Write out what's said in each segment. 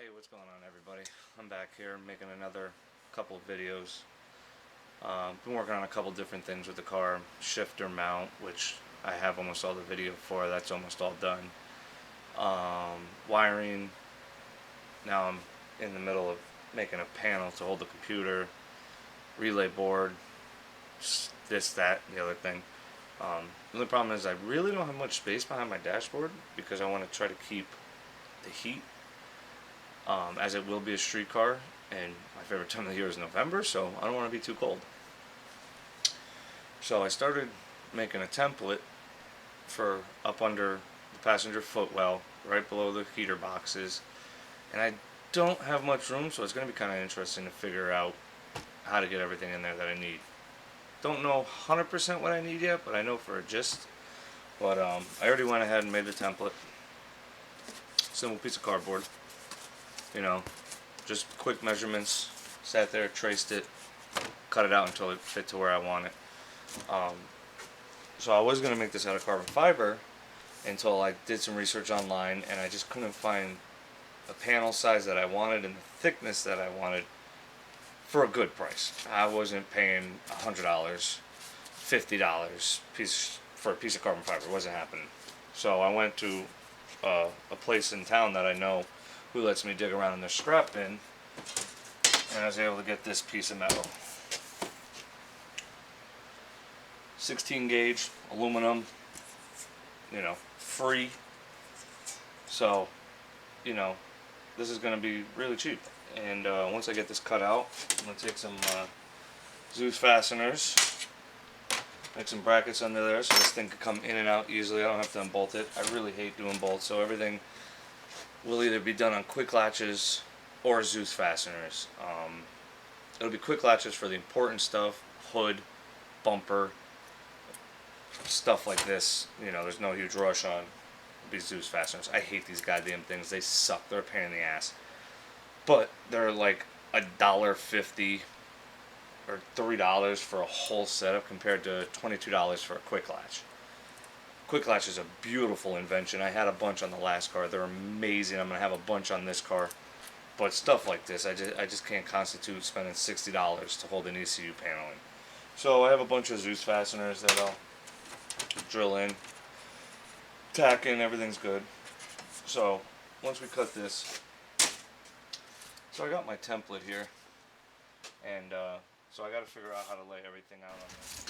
Hey, what's going on, everybody? I'm back here making another couple of videos. Been working on a couple different things with the car. Shifter mount, which I have almost all the video for. That's almost all done. Wiring. Now I'm in the middle of making a panel to hold the computer. Relay board. This, that, the other thing. The only problem is I really don't have much space behind my dashboard because I want to try to keep the heat. As it will be a street car, and my favorite time of the year is November, so I don't want to be too cold. So I started making a template for up under the passenger footwell, right below the heater boxes, and I don't have much room, so it's going to be kind of interesting to figure out how to get everything in there that I need. Don't know 100% what I need yet, but I know for a gist. But I already went ahead and made the template. Simple piece of cardboard. You know, just quick measurements, sat there, traced it, cut it out until it fit to where I want it. So I was going to make this out of carbon fiber until I did some research online, and I just couldn't find a panel size that I wanted and the thickness that I wanted for a good price. I wasn't paying $100, $50 for a piece of carbon fiber. It wasn't happening. So I went to a place in town that I know who lets me dig around in their scrap bin, and I was able to get this piece of metal. 16 gauge aluminum, free. So, this is going to be really cheap. And once I get this cut out, I'm going to take some Zeus fasteners, make some brackets under there so this thing can come in and out easily. I don't have to unbolt it. I really hate doing bolts, so everything will either be done on quick latches or Zeus fasteners. It'll be quick latches for the important stuff, hood, bumper, stuff like this. There's no huge rush on. It'll be Zeus fasteners. I hate these goddamn things. They suck. They're a pain in the ass. But they're like $1.50 or $3 for a whole setup compared to $22 for a quick latch. Quick latch is a beautiful invention. I had a bunch on the last car. They're amazing. I'm going to have a bunch on this car. But stuff like this, I just can't constitute spending $60 to hold an ECU panel in. So I have a bunch of Zeus fasteners that I'll drill in, tack in, everything's good. So once we cut this, so I got my template here, and so I got to figure out how to lay everything out on this.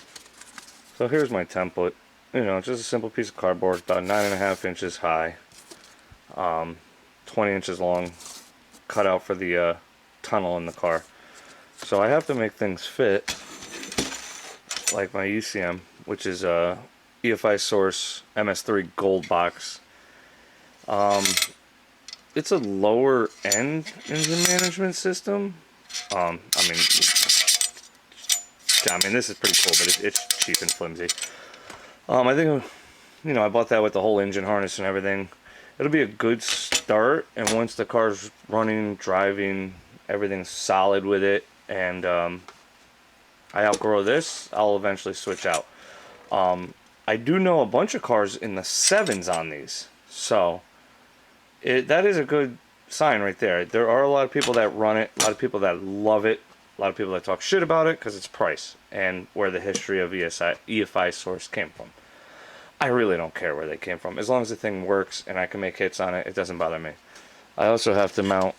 So here's my template. Just a simple piece of cardboard, about 9.5 inches high, 20 inches long, cut out for the tunnel in the car. So I have to make things fit, like my ECM, which is a EFI Source MS3 Gold box. It's a lower end engine management system. I mean, this is pretty cool, but it's cheap and flimsy. I think, I bought that with the whole engine harness and everything. It'll be a good start, and once the car's running, driving, everything's solid with it, and I outgrow this, I'll eventually switch out. I do know a bunch of cars in the 7s on these, so that is a good sign right there. There are a lot of people that run it, a lot of people that love it, a lot of people that talk shit about it because it's price and where the history of EFI Source came from. I really don't care where they came from. As long as the thing works and I can make hits on it, it doesn't bother me. I also have to mount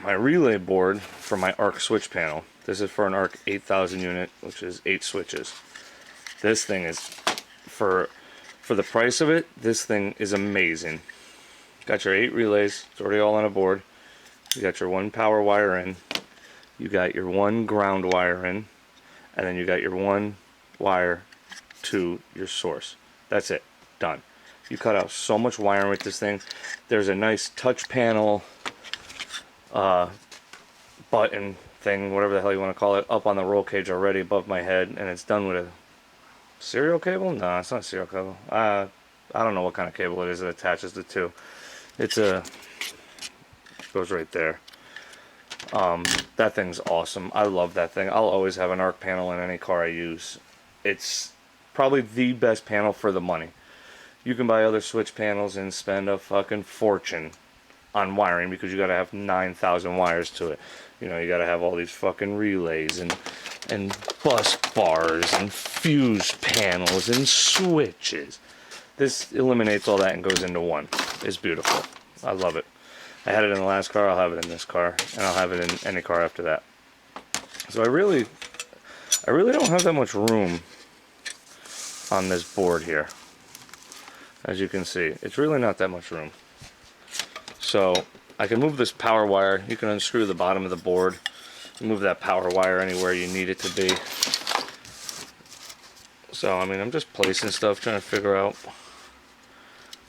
my relay board for my ARC switch panel. This is for an ARC 8000 unit, which is 8 switches. This thing is, for the price of it, this thing is amazing. Got your 8 relays, it's already all on a board. You got your 1 power wire in. You got your 1 ground wire in. And then you got your 1 wire to your source. That's it. Done. You cut out so much wiring with this thing. There's a nice touch panel button thing, whatever the hell you want to call it, up on the roll cage already above my head, and it's done with a serial cable? No, it's not a serial cable. I don't know what kind of cable it is that attaches the two. It's goes right there. That thing's awesome. I love that thing. I'll always have an ARC panel in any car I use. It's probably the best panel for the money. You can buy other switch panels and spend a fucking fortune. on wiring, because you got to have 9,000 wires to it. You know, you got to have all these fucking relays and bus bars and fuse panels and switches. This eliminates all that and goes into one. It's beautiful. I love it. I had it in the last car, I'll have it in this car, and I'll have it in any car after that. So I really don't have that much room on this board here. As you can see, it's really not that much room. So I can move this power wire. You can unscrew the bottom of the board, move that power wire anywhere you need it to be. So I mean, I'm just placing stuff, trying to figure out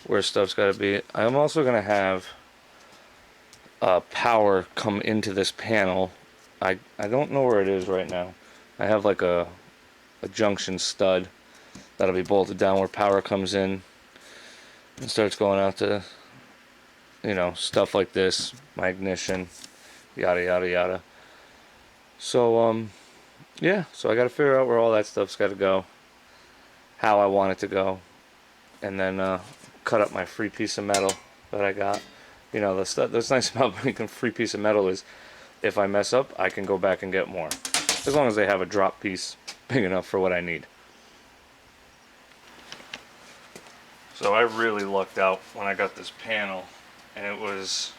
where stuff's got to be. I'm also going to have power come into this panel. I don't know where it is right now. I have like a junction stud that'll be bolted down where power comes in and starts going out to, you know, stuff like this, my ignition, yada yada yada. So yeah, so I got to figure out where all that stuff's got to go, how I want it to go, and then cut up my free piece of metal that I got. You know, the stuff that's nice about making a free piece of metal is if I mess up, I can go back and get more, as long as they have a drop piece big enough for what I need. So I really lucked out when I got this panel, and it was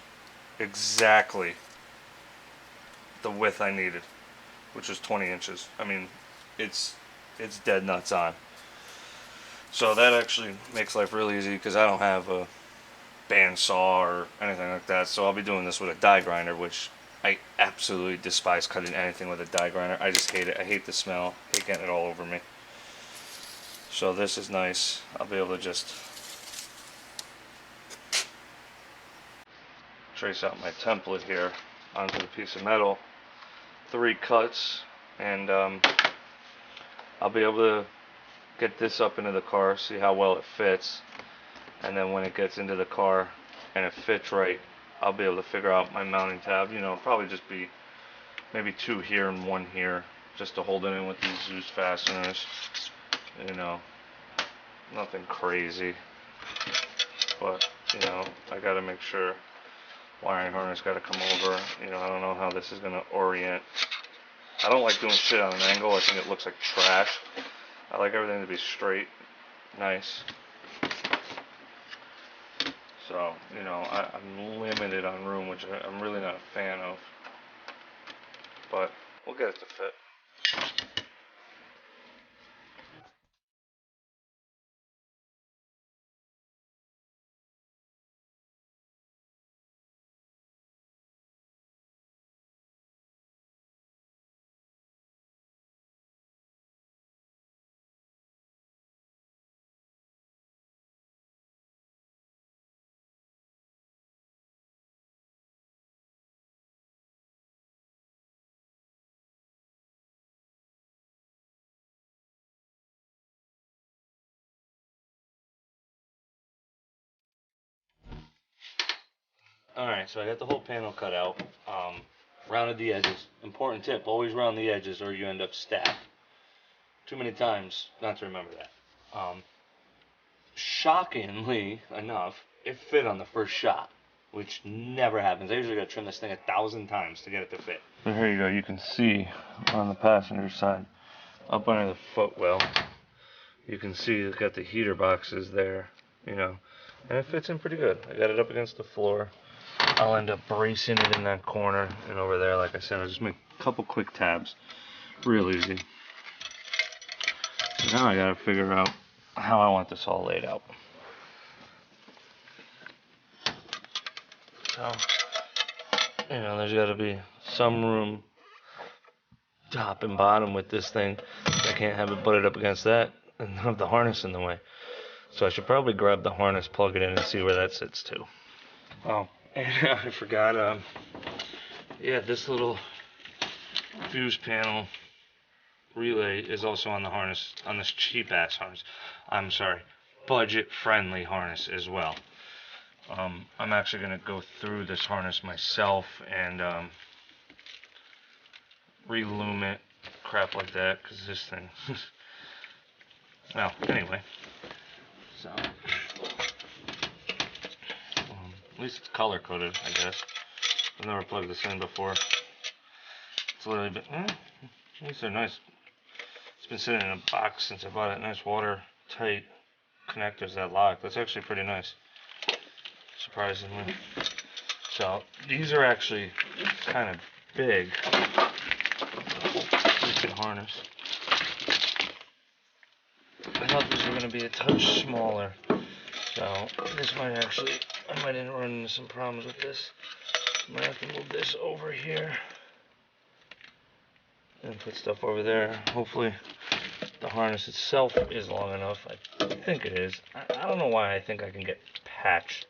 exactly the width I needed, which was 20 inches. I mean, it's dead nuts on. So that actually makes life really easy, because I don't have a bandsaw or anything like that. So I'll be doing this with a die grinder, which I absolutely despise cutting anything with a die grinder. I just hate it. I hate the smell. I hate getting it all over me. So this is nice. I'll be able to just trace out my template here onto the piece of metal, 3 cuts, and I'll be able to get this up into the car, see how well it fits, and then when it gets into the car and it fits right, I'll be able to figure out my mounting tab. You know, it'll probably just be maybe 2 here and 1 here, just to hold it in with these Zeus fasteners. You know, nothing crazy, but you know, I gotta make sure wiring harness gotta come over. You know, I don't know how this is gonna orient. I don't like doing shit on an angle. I think it looks like trash. I like everything to be straight, nice. So, you know, I'm limited on room, which I'm really not a fan of. But we'll get it to fit. Alright, so I got the whole panel cut out. Rounded the edges. Important tip, always round the edges or you end up stacked. Too many times not to remember that. Shockingly enough, it fit on the first shot, which never happens. I usually gotta trim this thing 1,000 times to get it to fit. So here you go, you can see on the passenger side, up under the footwell, you can see it's got the heater boxes there, you know, and it fits in pretty good. I got it up against the floor. I'll end up bracing it in that corner and over there. Like I said, I'll just make a couple quick tabs. Real easy. So now I gotta figure out how I want this all laid out. So, you know, there's gotta be some room top and bottom with this thing. I can't have it butted up against that and have the harness in the way. So I should probably grab the harness, plug it in, and see where that sits too. Oh, and I forgot, yeah, this little fuse panel relay is also on the harness, on this cheap ass harness. I'm sorry, budget friendly harness as well. I'm actually gonna go through this harness myself and relume it, crap like that, because this thing. Well, anyway, so At least it's color coded, I guess. I've never plugged this in before. It's literally been, these are nice. It's been sitting in a box since I bought it. Nice watertight connectors that lock. That's actually pretty nice, surprisingly. So these are actually kind of big. Freaking harness. I thought these were going to be a touch smaller. So this might actually, I might run into some problems with this. I might have to move this over here and put stuff over there. Hopefully the harness itself is long enough. I think it is. I don't know why I think I can get patch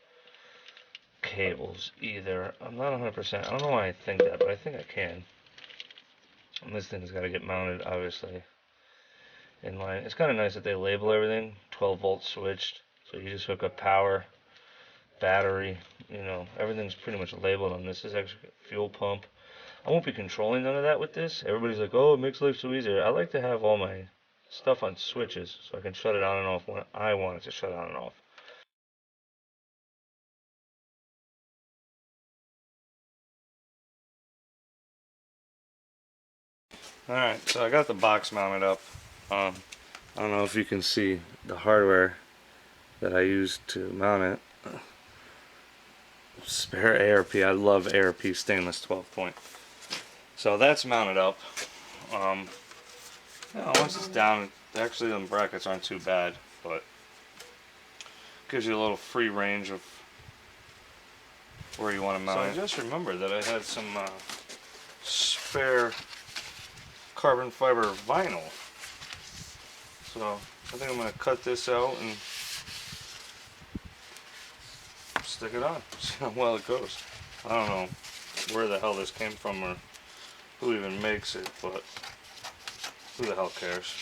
cables either. I'm not 100%. I don't know why I think that, but I think I can. And this thing's got to get mounted, obviously, in line. It's kind of nice that they label everything. 12 volt switched. So you just hook up power, battery, you know, everything's pretty much labeled on this. This is actually a fuel pump. I won't be controlling none of that with this. Everybody's like, oh, it makes life so easier. I like to have all my stuff on switches so I can shut it on and off when I want it to shut on and off. Alright, so I got the box mounted up. I don't know if you can see the hardware that I used to mount it. Spare ARP. I love ARP stainless 12 point. So that's mounted up. You know, once it's down, actually the brackets aren't too bad, but gives you a little free range of where you want to mount it. So I just remembered that I had some spare carbon fiber vinyl. So I think I'm going to cut this out and stick it on. See how well it goes. I don't know where the hell this came from or who even makes it, but who the hell cares?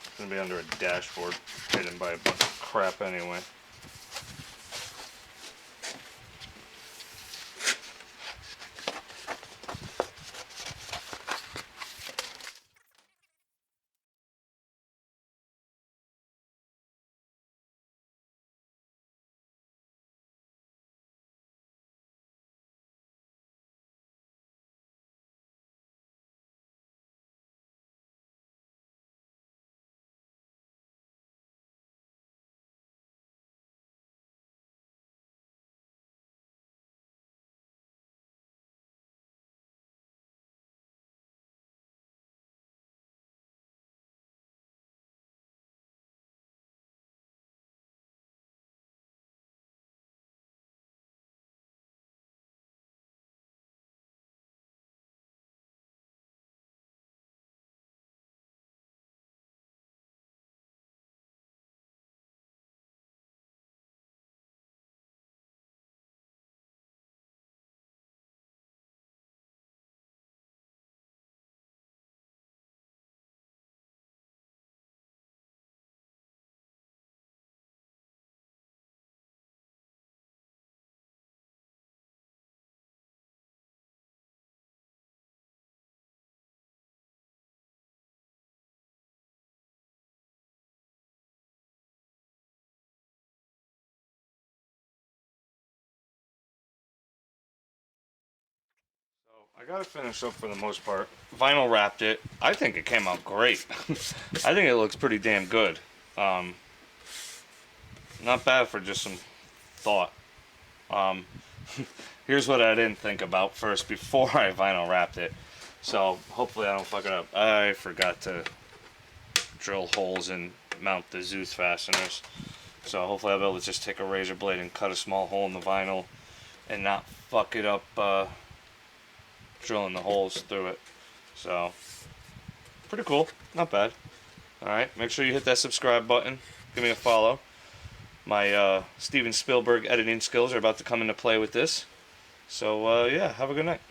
It's going to be under a dashboard hidden by a bunch of crap anyway. I got it finished up for the most part. Vinyl wrapped it. I think it came out great. I think it looks pretty damn good. Not bad for just some thought. Here's what I didn't think about first before I vinyl wrapped it. So hopefully I don't fuck it up. I forgot to drill holes and mount the Zeus fasteners. So hopefully I'll be able to just take a razor blade and cut a small hole in the vinyl and not fuck it up drilling the holes through it. So pretty cool, not bad. Alright, make sure you hit that subscribe button, give me a follow. My Steven Spielberg editing skills are about to come into play with this. So yeah, have a good night.